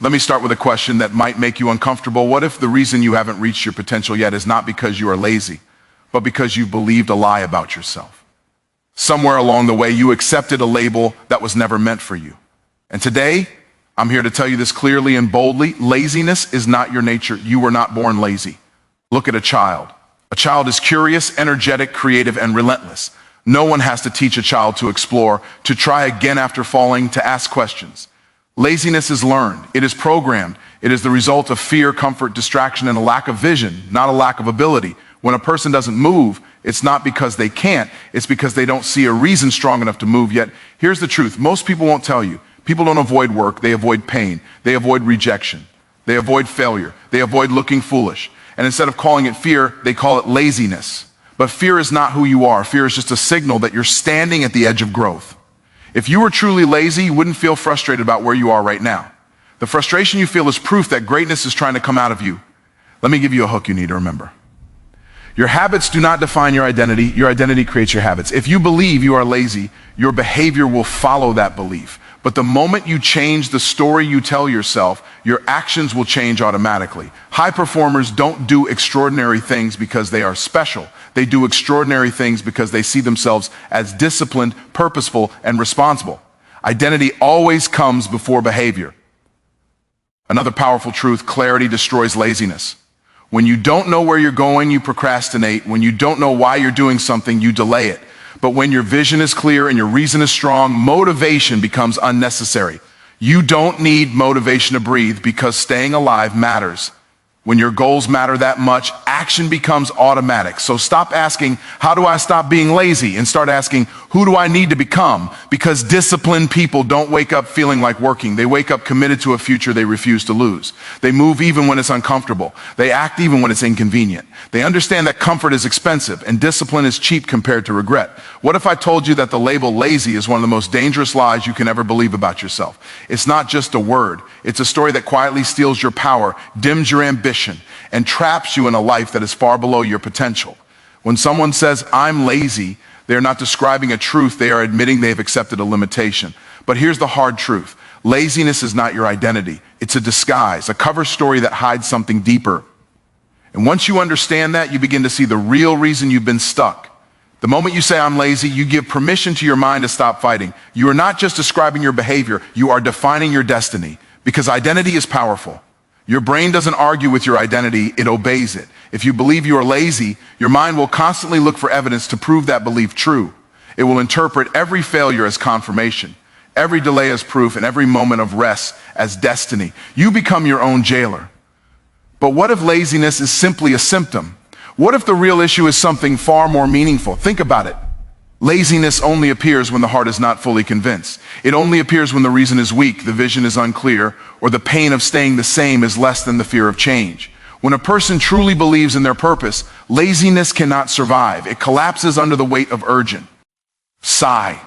Let me start with a question that might make you uncomfortable. What if the reason you haven't reached your potential yet is not because you are lazy, but because you believed a lie about yourself? Somewhere along the way, you accepted a label that was never meant for you. And today, I'm here to tell you this clearly and boldly. Laziness is not your nature. You were not born lazy. Look at a child. A child is curious, energetic, creative, and relentless. No one has to teach a child to explore, to try again after falling, to ask questions. Laziness is learned. It is programmed. It is the result of fear, comfort, distraction, and a lack of vision, not a lack of ability. When a person doesn't move, it's not because they can't. It's because they don't see a reason strong enough to move yet. Here's the truth. Most people won't tell you. People don't avoid work. They avoid pain. They avoid rejection. They avoid failure. They avoid looking foolish. And instead of calling it fear, they call it laziness. But fear is not who you are. Fear is just a signal that you're standing at the edge of growth. If you were truly lazy, you wouldn't feel frustrated about where you are right now. The frustration you feel is proof that greatness is trying to come out of you. Let me give you a hook you need to remember. Your habits do not define your identity. Your identity creates your habits. If you believe you are lazy, your behavior will follow that belief. But the moment you change the story you tell yourself, your actions will change automatically. High performers don't do extraordinary things because they are special. They do extraordinary things because they see themselves as disciplined, purposeful, and responsible. Identity always comes before behavior. Another powerful truth: clarity destroys laziness. When you don't know where you're going, you procrastinate. When you don't know why you're doing something, you delay it. But when your vision is clear and your reason is strong, motivation becomes unnecessary. You don't need motivation to breathe because staying alive matters. When your goals matter that much, action becomes automatic. So stop asking, how do I stop being lazy? And start asking, who do I need to become? Because disciplined people don't wake up feeling like working. They wake up committed to a future they refuse to lose. They move even when it's uncomfortable. They act even when it's inconvenient. They understand that comfort is expensive and discipline is cheap compared to regret. What if I told you that the label lazy is one of the most dangerous lies you can ever believe about yourself? It's not just a word. It's a story that quietly steals your power, dims your ambition, and traps you in a life that is far below your potential. When someone says, I'm lazy, they're not describing a truth. They are admitting they've accepted a limitation. But here's the hard truth. Laziness is not your identity. It's a disguise, a cover story that hides something deeper. And once you understand that, you begin to see the real reason you've been stuck. The moment you say, I'm lazy, you give permission to your mind to stop fighting. You are not just describing your behavior, you are defining your destiny. Because identity is powerful. Your brain doesn't argue with your identity, it obeys it. If you believe you are lazy, your mind will constantly look for evidence to prove that belief true. It will interpret every failure as confirmation, every delay as proof, and every moment of rest as destiny. You become your own jailer. But what if laziness is simply a symptom? What if the real issue is something far more meaningful? Think about it. Laziness only appears when the heart is not fully convinced. It only appears when the reason is weak, the vision is unclear, or the pain of staying the same is less than the fear of change. When a person truly believes in their purpose, laziness cannot survive. It collapses under the weight of urgent. Sigh.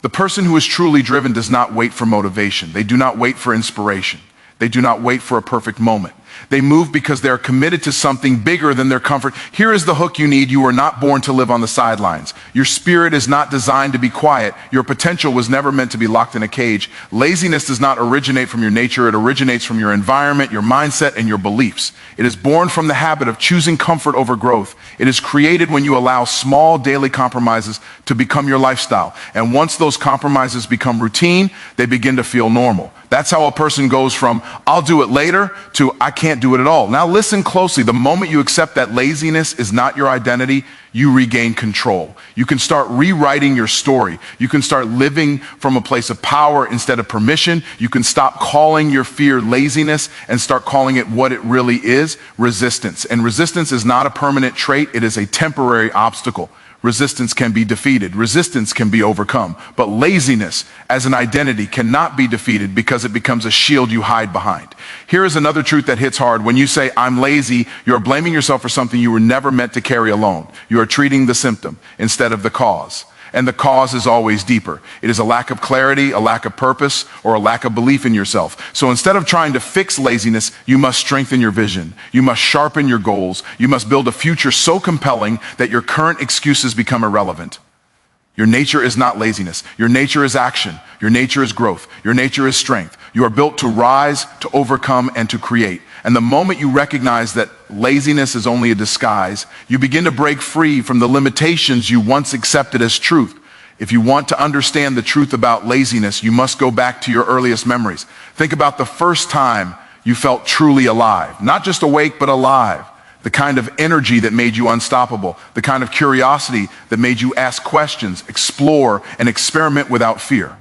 The person who is truly driven does not wait for motivation. They do not wait for inspiration. They do not wait for a perfect moment. They move because they are committed to something bigger than their comfort. Here is the hook you need. You were not born to live on the sidelines. Your spirit is not designed to be quiet. Your potential was never meant to be locked in a cage. Laziness does not originate from your nature. It originates from your environment, your mindset, and your beliefs. It is born from the habit of choosing comfort over growth. It is created when you allow small daily compromises to become your lifestyle. And once those compromises become routine, they begin to feel normal. That's how a person goes from, I'll do it later, to I can't do it at all. Now listen closely. The moment you accept that laziness is not your identity, you regain control. You can start rewriting your story. You can start living from a place of power instead of permission. You can stop calling your fear laziness and start calling it what it really is: resistance. And resistance is not a permanent trait. It is a temporary obstacle. Resistance can be defeated. Resistance can be overcome. But laziness as an identity cannot be defeated because it becomes a shield you hide behind. Here is another truth that hits hard. When you say, I'm lazy, you're blaming yourself for something you were never meant to carry alone. You are treating the symptom instead of the cause. And the cause is always deeper. It is a lack of clarity, a lack of purpose, or a lack of belief in yourself. So instead of trying to fix laziness, you must strengthen your vision. You must sharpen your goals. You must build a future so compelling that your current excuses become irrelevant. Your nature is not laziness. Your nature is action. Your nature is growth. Your nature is strength. You are built to rise, to overcome, and to create. And the moment you recognize that laziness is only a disguise, you begin to break free from the limitations you once accepted as truth. If you want to understand the truth about laziness, you must go back to your earliest memories. Think about the first time you felt truly alive, not just awake, but alive. The kind of energy that made you unstoppable, the kind of curiosity that made you ask questions, explore, and experiment without fear.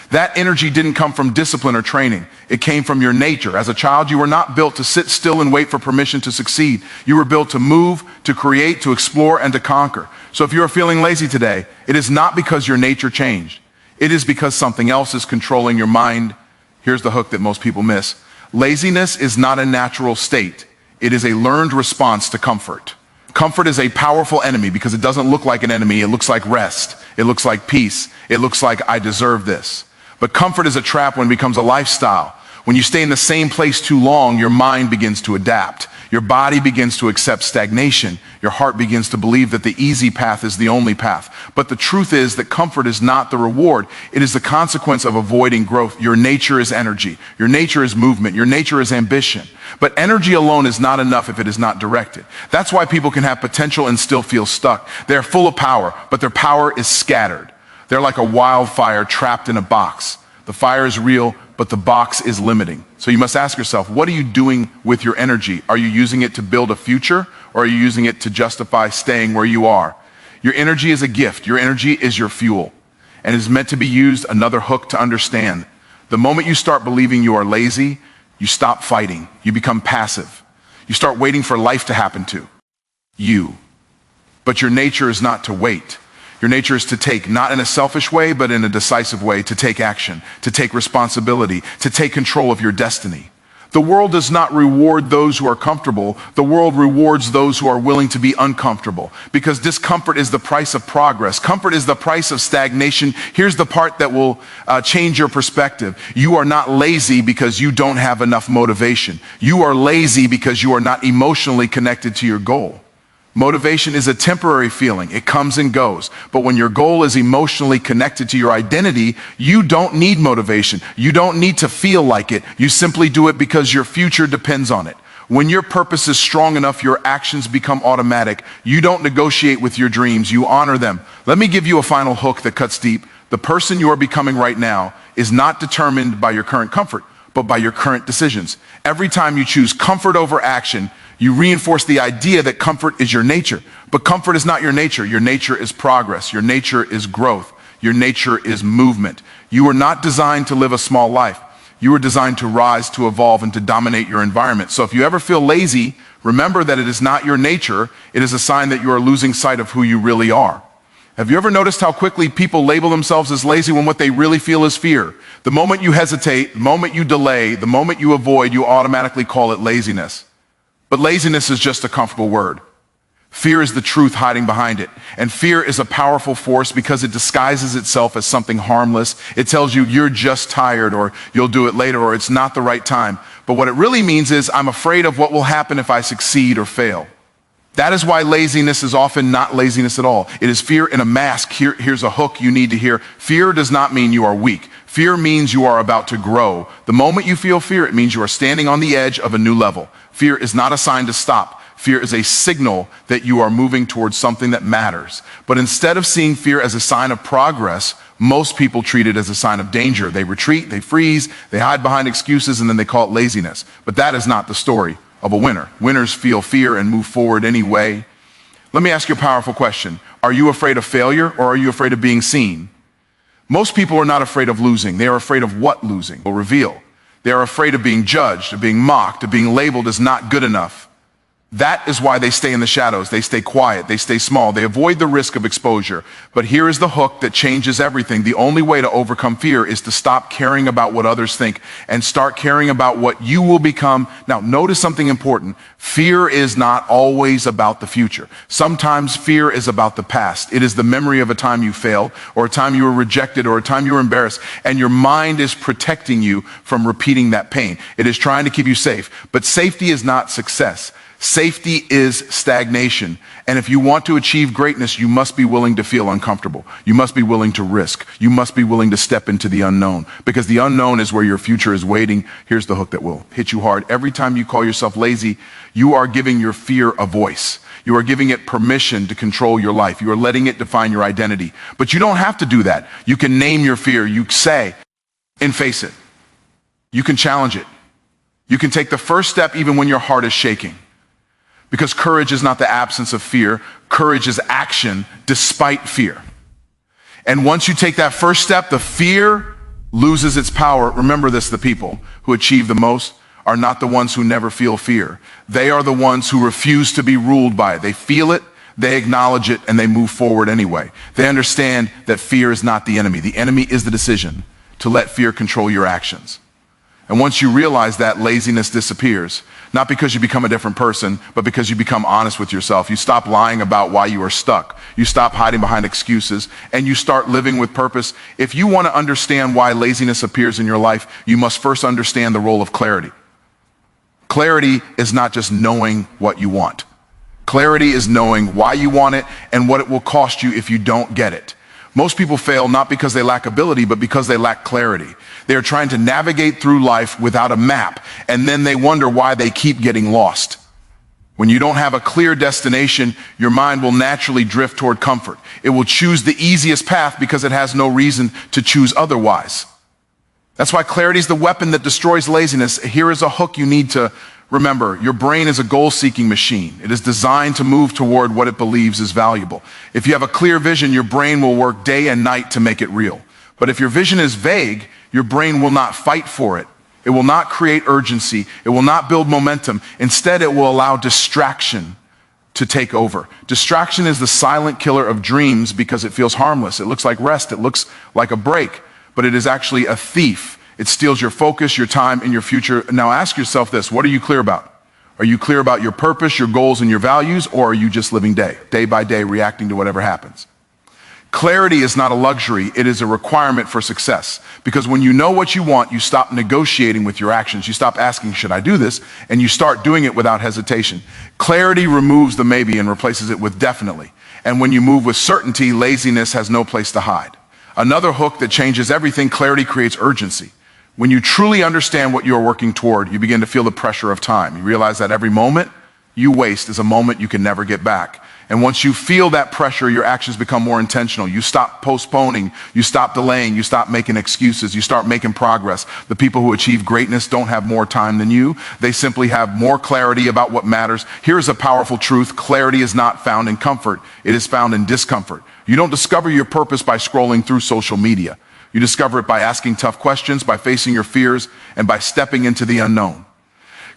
That energy didn't come from discipline or training. It came from your nature. As a child, you were not built to sit still and wait for permission to succeed. You were built to move, to create, to explore, and to conquer. So if you are feeling lazy today, it is not because your nature changed. It is because something else is controlling your mind. Here's the hook that most people miss. Laziness is not a natural state. It is a learned response to comfort. Comfort is a powerful enemy because it doesn't look like an enemy. It looks like rest. It looks like peace. It looks like I deserve this. But comfort is a trap when it becomes a lifestyle. When you stay in the same place too long, your mind begins to adapt. Your body begins to accept stagnation. Your heart begins to believe that the easy path is the only path. But the truth is that comfort is not the reward. It is the consequence of avoiding growth. Your nature is energy. Your nature is movement. Your nature is ambition. But energy alone is not enough if it is not directed. That's why people can have potential and still feel stuck. They're full of power, but their power is scattered. They're like a wildfire trapped in a box. The fire is real, but the box is limiting. So you must ask yourself, what are you doing with your energy? Are you using it to build a future, or are you using it to justify staying where you are? Your energy is a gift. Your energy is your fuel, and is meant to be used. Another hook to understand. The moment you start believing you are lazy, you stop fighting. You become passive. You start waiting for life to happen to you. But your nature is not to wait. Your nature is to take, not in a selfish way, but in a decisive way, to take action, to take responsibility, to take control of your destiny. The world does not reward those who are comfortable. The world rewards those who are willing to be uncomfortable, because discomfort is the price of progress. Comfort is the price of stagnation. Here's the part that will change your perspective. You are not lazy because you don't have enough motivation. You are lazy because you are not emotionally connected to your goal. Motivation is a temporary feeling. It comes and goes. But when your goal is emotionally connected to your identity, you don't need motivation. You don't need to feel like it. You simply do it because your future depends on it. When your purpose is strong enough, your actions become automatic. You don't negotiate with your dreams. You honor them. Let me give you a final hook that cuts deep. The person you are becoming right now is not determined by your current comfort, but by your current decisions. Every time you choose comfort over action, you reinforce the idea that comfort is your nature. But comfort is not your nature. Your nature is progress. Your nature is growth. Your nature is movement. You were not designed to live a small life. You were designed to rise, to evolve, and to dominate your environment. So if you ever feel lazy, remember that it is not your nature. It is a sign that you are losing sight of who you really are. Have you ever noticed how quickly people label themselves as lazy when what they really feel is fear? The moment you hesitate, the moment you delay, the moment you avoid, you automatically call it laziness. But laziness is just a comfortable word. Fear is the truth hiding behind it. And fear is a powerful force because it disguises itself as something harmless. It tells you you're just tired, or you'll do it later, or it's not the right time. But what it really means is I'm afraid of what will happen if I succeed or fail. That is why laziness is often not laziness at all. It is fear in a mask. Here's a hook you need to hear. Fear does not mean you are weak. Fear means you are about to grow. The moment you feel fear, it means you are standing on the edge of a new level. Fear is not a sign to stop. Fear is a signal that you are moving towards something that matters. But instead of seeing fear as a sign of progress, most people treat it as a sign of danger. They retreat, they freeze, they hide behind excuses, and then they call it laziness. But that is not the story of a winner. Winners feel fear and move forward anyway. Let me ask you a powerful question. Are you afraid of failure, or are you afraid of being seen? Most people are not afraid of losing. They are afraid of what losing will reveal. They are afraid of being judged, of being mocked, of being labeled as not good enough. That is why they stay in the shadows. They stay quiet. They stay small. They avoid the risk of exposure. But here is the hook that changes everything. The only way to overcome fear is to stop caring about what others think and start caring about what you will become. Now, notice something important. Fear is not always about the future. Sometimes fear is about the past. It is the memory of a time you failed, or a time you were rejected, or a time you were embarrassed, and your mind is protecting you from repeating that pain. It is trying to keep you safe. But safety is not success. Safety is stagnation. And if you want to achieve greatness, you must be willing to feel uncomfortable. You must be willing to risk. You must be willing to step into the unknown, because the unknown is where your future is waiting. Here's the hook that will hit you hard. Every time you call yourself lazy, you are giving your fear a voice. You are giving it permission to control your life. You are letting it define your identity. But you don't have to do that. You can name your fear. You say and face it. You can challenge it. You can take the first step even when your heart is shaking. Because courage is not the absence of fear. Courage is action despite fear. And once you take that first step, the fear loses its power. Remember this, the people who achieve the most are not the ones who never feel fear. They are the ones who refuse to be ruled by it. They feel it, they acknowledge it, and they move forward anyway. They understand that fear is not the enemy. The enemy is the decision to let fear control your actions. And once you realize that, laziness disappears. Not because you become a different person, but because you become honest with yourself. You stop lying about why you are stuck. You stop hiding behind excuses, and you start living with purpose. If you want to understand why laziness appears in your life, you must first understand the role of clarity. Clarity is not just knowing what you want. Clarity is knowing why you want it and what it will cost you if you don't get it. Most people fail not because they lack ability, but because they lack clarity. They are trying to navigate through life without a map, and then they wonder why they keep getting lost. When you don't have a clear destination, your mind will naturally drift toward comfort. It will choose the easiest path because it has no reason to choose otherwise. That's why clarity is the weapon that destroys laziness. Here is a hook you need to remember. Your brain is a goal-seeking machine. It is designed to move toward what it believes is valuable. If you have a clear vision, your brain will work day and night to make it real. But if your vision is vague, your brain will not fight for it. It will not create urgency. It will not build momentum. Instead, it will allow distraction to take over. Distraction is the silent killer of dreams because it feels harmless. It looks like rest. It looks like a break, but it is actually a thief. It steals your focus, your time, and your future. Now ask yourself this: what are you clear about? Are you clear about your purpose, your goals, and your values, or are you just living day by day, reacting to whatever happens? Clarity is not a luxury, it is a requirement for success. Because when you know what you want, you stop negotiating with your actions. You stop asking, should I do this? And you start doing it without hesitation. Clarity removes the maybe and replaces it with definitely. And when you move with certainty, laziness has no place to hide. Another hook that changes everything: clarity creates urgency. When you truly understand what you're working toward, you begin to feel the pressure of time. You realize that every moment you waste is a moment you can never get back. And once you feel that pressure, your actions become more intentional. You stop postponing, you stop delaying, you stop making excuses, you start making progress. The people who achieve greatness don't have more time than you. They simply have more clarity about what matters. Here's a powerful truth: clarity is not found in comfort, it is found in discomfort. You don't discover your purpose by scrolling through social media. You discover it by asking tough questions, by facing your fears, and by stepping into the unknown.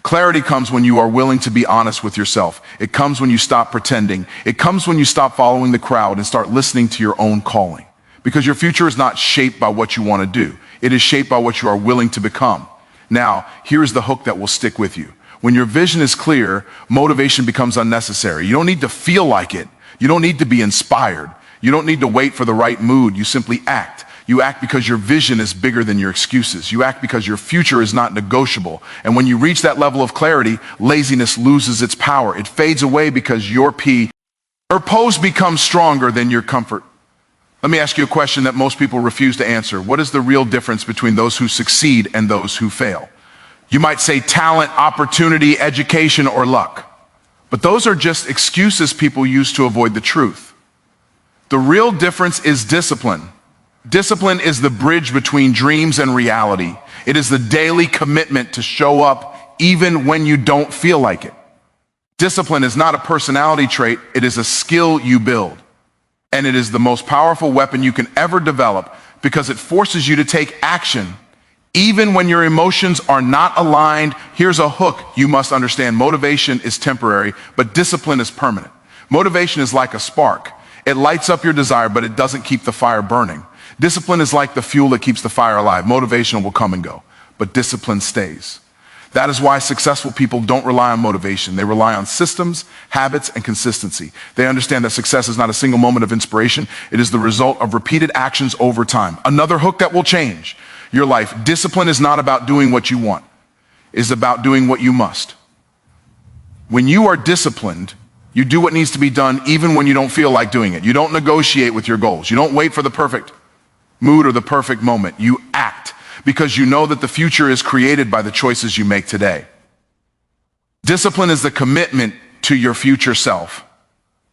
Clarity comes when you are willing to be honest with yourself. It comes when you stop pretending. It comes when you stop following the crowd and start listening to your own calling. Because your future is not shaped by what you want to do. It is shaped by what you are willing to become. Now, here's the hook that will stick with you. When your vision is clear, motivation becomes unnecessary. You don't need to feel like it. You don't need to be inspired. You don't need to wait for the right mood. You simply act. You act because your vision is bigger than your excuses. You act because your future is not negotiable. And when you reach that level of clarity, laziness loses its power. It fades away because your purpose becomes stronger than your comfort. Let me ask you a question that most people refuse to answer. What is the real difference between those who succeed and those who fail? You might say talent, opportunity, education, or luck. But those are just excuses people use to avoid the truth. The real difference is discipline. Discipline is the bridge between dreams and reality. It is the daily commitment to show up even when you don't feel like it. Discipline is not a personality trait, it is a skill you build. And it is the most powerful weapon you can ever develop because it forces you to take action even when your emotions are not aligned. Here's a hook you must understand: motivation is temporary, but discipline is permanent. Motivation is like a spark. It lights up your desire, but it doesn't keep the fire burning. Discipline is like the fuel that keeps the fire alive. Motivation will come and go, but discipline stays. That is why successful people don't rely on motivation. They rely on systems, habits, and consistency. They understand that success is not a single moment of inspiration. It is the result of repeated actions over time. Another hook that will change your life: discipline is not about doing what you want. It is about doing what you must. When you are disciplined, you do what needs to be done even when you don't feel like doing it. You don't negotiate with your goals. You don't wait for the perfect mood or the perfect moment. You act because you know that the future is created by the choices you make today. Discipline is the commitment to your future self.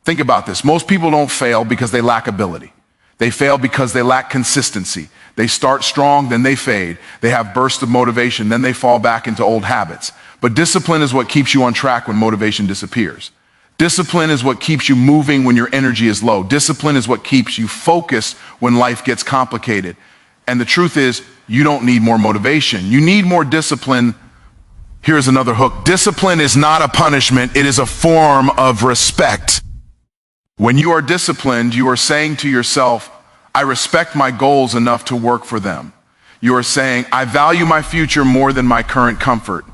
Think about this. Most people don't fail because they lack ability. They fail because they lack consistency. They start strong, then they fade. They have bursts of motivation, then they fall back into old habits. But discipline is what keeps you on track when motivation disappears. Discipline is what keeps you moving when your energy is low. Discipline is what keeps you focused when life gets complicated. And the truth is, you don't need more motivation. You need more discipline. Here's another hook. Discipline is not a punishment. It is a form of respect. When you are disciplined, you are saying to yourself, I respect my goals enough to work for them. You are saying, I value my future more than my current comfort.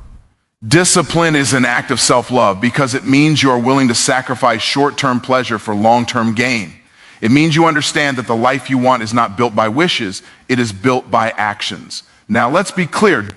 Discipline is an act of self-love because it means you are willing to sacrifice short-term pleasure for long-term gain. It means you understand that the life you want is not built by wishes, it is built by actions. Now let's be clear,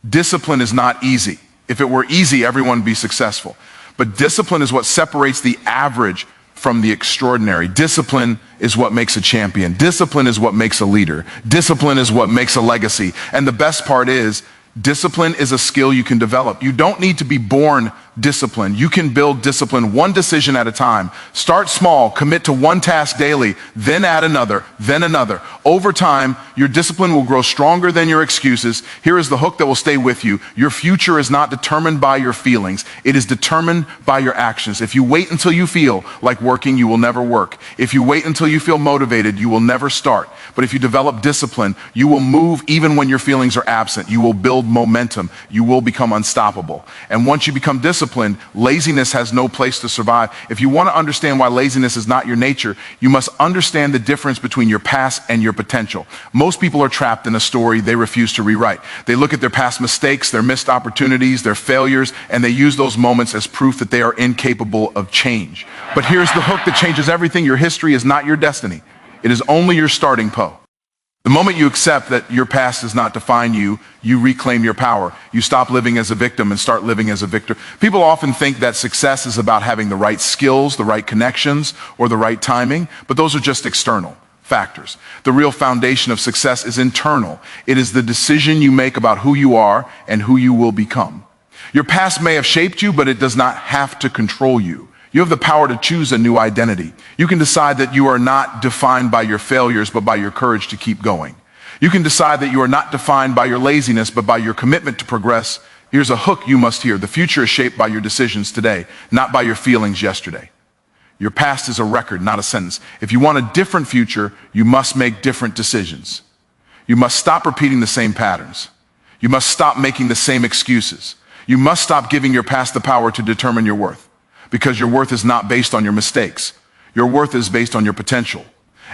discipline is not easy. If it were easy, everyone would be successful. But discipline is what separates the average from the extraordinary. Discipline is what makes a champion. Discipline is what makes a leader. Discipline is what makes a legacy. And the best part is, discipline is a skill you can develop. You don't need to be born disciplined. You can build discipline one decision at a time. Start small, commit to one task daily, then add another, then another. Over time, your discipline will grow stronger than your excuses. Here is the hook that will stay with you. Your future is not determined by your feelings. It is determined by your actions. If you wait until you feel like working, you will never work. If you wait until you feel motivated, you will never start. But if you develop discipline, you will move even when your feelings are absent. You will build momentum. You will become unstoppable. And once you become disciplined, laziness has no place to survive. If you want to understand why laziness is not your nature, you must understand the difference between your past and your potential. Most people are trapped in a story they refuse to rewrite. They look at their past mistakes, their missed opportunities, their failures, and they use those moments as proof that they are incapable of change. But here's the hook that changes everything. Your history is not your destiny. It is only your starting point. The moment you accept that your past does not define you, you reclaim your power. You stop living as a victim and start living as a victor. People often think that success is about having the right skills, the right connections, or the right timing, but those are just external factors. The real foundation of success is internal. It is the decision you make about who you are and who you will become. Your past may have shaped you, but it does not have to control you. You have the power to choose a new identity. You can decide that you are not defined by your failures, but by your courage to keep going. You can decide that you are not defined by your laziness, but by your commitment to progress. Here's a hook you must hear. The future is shaped by your decisions today, not by your feelings yesterday. Your past is a record, not a sentence. If you want a different future, you must make different decisions. You must stop repeating the same patterns. You must stop making the same excuses. You must stop giving your past the power to determine your worth. Because your worth is not based on your mistakes. Your worth is based on your potential.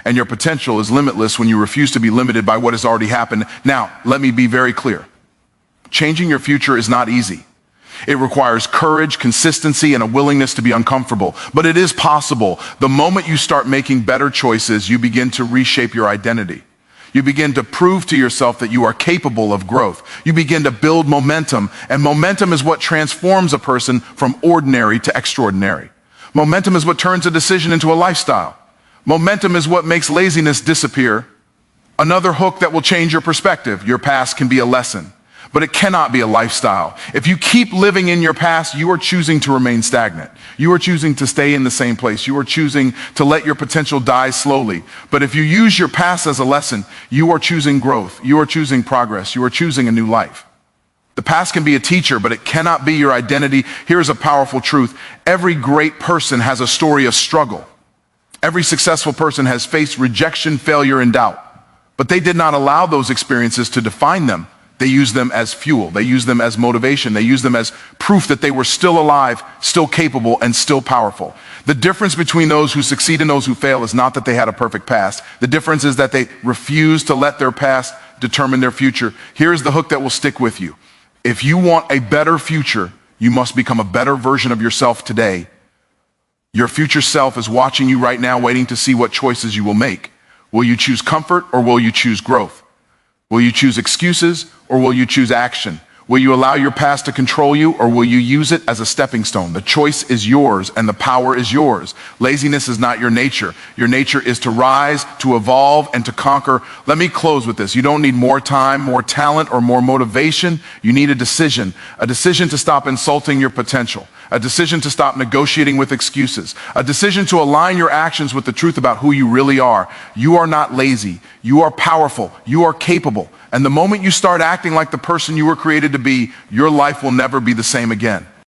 And your potential is limitless when you refuse to be limited by what has already happened. Now, let me be very clear. Changing your future is not easy. It requires courage, consistency, and a willingness to be uncomfortable. But it is possible. The moment you start making better choices, you begin to reshape your identity. You begin to prove to yourself that you are capable of growth. You begin to build momentum, and momentum is what transforms a person from ordinary to extraordinary. Momentum is what turns a decision into a lifestyle. Momentum is what makes laziness disappear. Another hook that will change your perspective. Your past can be a lesson, but it cannot be a lifestyle. If you keep living in your past, you are choosing to remain stagnant. You are choosing to stay in the same place. You are choosing to let your potential die slowly. But if you use your past as a lesson, you are choosing growth. You are choosing progress. You are choosing a new life. The past can be a teacher, but it cannot be your identity. Here's a powerful truth. Every great person has a story of struggle. Every successful person has faced rejection, failure, and doubt. But they did not allow those experiences to define them. They used them as fuel. They used them as motivation. They used them as proof that they were still alive, still capable, and still powerful. The difference between those who succeed and those who fail is not that they had a perfect past. The difference is that they refused to let their past determine their future. Here's the hook that will stick with you. If you want a better future, you must become a better version of yourself today. Your future self is watching you right now, waiting to see what choices you will make. Will you choose comfort or will you choose growth? Will you choose excuses or will you choose action? Will you allow your past to control you, or will you use it as a stepping stone? The choice is yours and the power is yours. Laziness is not your nature. Your nature is to rise, to evolve, and to conquer. Let me close with this. You don't need more time, more talent, or more motivation. You need a decision to stop insulting your potential, a decision to stop negotiating with excuses, a decision to align your actions with the truth about who you really are. You are not lazy. You are powerful. You are capable. And the moment you start acting like the person you were created to be, your life will never be the same again.